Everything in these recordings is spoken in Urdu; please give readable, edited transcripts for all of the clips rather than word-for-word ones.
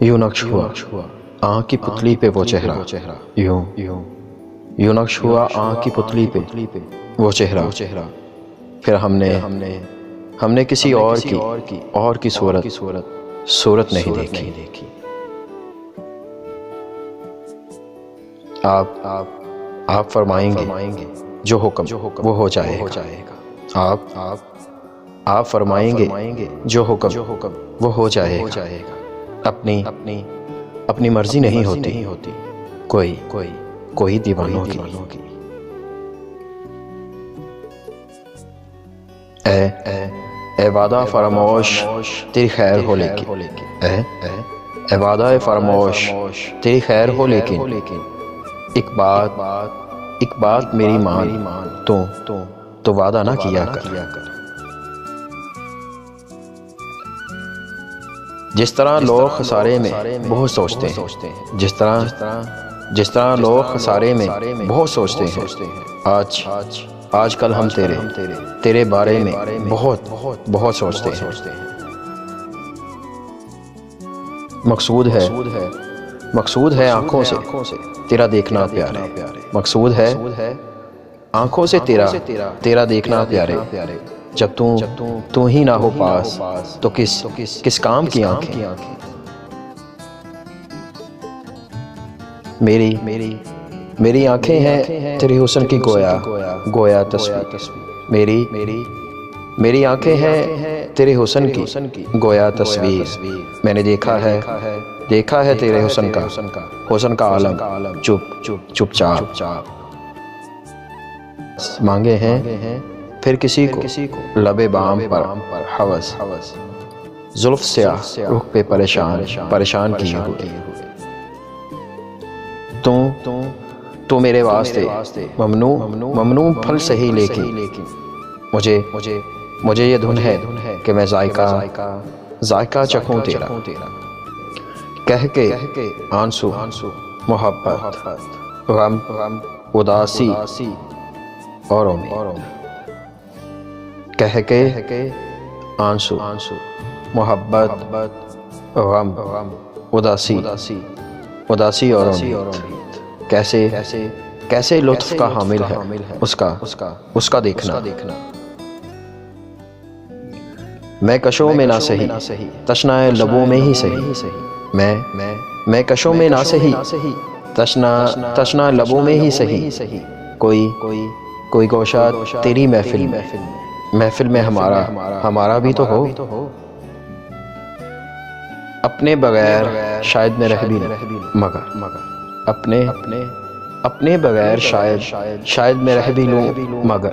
یوں نقش ہوا آنکھ کی پتلی پہ وہ چہرہ، یوں نقش ہوا آنکھ کی پتلی پہ وہ چہرہ، پھر ہم نے کسی اور کی صورت نہیں دیکھی۔ آپ فرمائیں گے جو حکم وہ ہو جائے گا، آپ فرمائیں گے جو حکم وہ ہو جائے گا۔ اپنی مرضی نہیں ہوتی کوئی دیوانوں کی۔ اے وعدہ فراموش تیری خیر ہو لیکن، اے وعدہ فراموش تیری خیر ہو لیکن، ایک بات میری مان تو وعدہ نہ کیا کر۔ جس طرح لوگ خسارے میں بہت سوچتے ہیں، جس طرح لوگ خسارے میں بہت سوچتے ہیں، آج کل ہم تیرے بارے میں بہت سوچتے ہیں۔ مقصود ہے آنکھوں سے تیرا دیکھنا پیارے، مقصود ہے آنکھوں سے تیرا دیکھنا پیارے۔ جب تو ہی نہ ہو پاس تو کس کام کی آنکھیں؟ میری آنکھیں ہیں تیری حسن کی گویا تصویر، میری آنکھیں ہیں تیرے حسن کی گویا تصویر۔ میں نے دیکھا ہے تیرے حسن کا عالم چپ چاپ مانگے ہیں پھر کسی کو لب بام پر ہوس، زلف سیاہ رخ پہ پریشان کیے ہوئے۔ تو میرے واسطے ممنوع پھل سہی لیکن مجھے یہ دھن ہے کہ میں ذائقہ چکھوں تیرا۔ کہہ کے آنسو محبت غم اداسی اور امید، کہہ کے آنسو محبت غم اداسی اور امید، کیسے لطف کا حامل ہے اس کا دیکھنا۔ میں کشوں میں نہ سہی تشنائے لبوں میں ہی سہی، میں کشوں میں نہ سہی تشنا لبوں میں ہی سہی۔ کوئی گوشہ تیری محفل میں ہمارا بھی تو ہو۔ اپنے بغیر شاید میں رہ بھی مگر اپنے بغیر شاید میں رہ بھی لوں مگر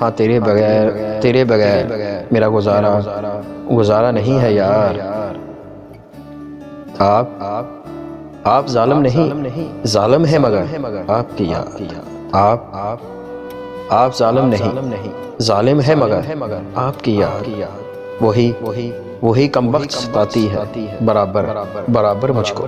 ہاں تیرے بغیر میرا گزارا نہیں ہے یار۔ آپ ظالم نہیں، ظالم ہے مگر آپ کی یاد۔ آپ ظالم نہیں، ظالم ہے مگر آپ کی یاد۔ وہی کم وقت ستاتی ہے برابر مجھ کو۔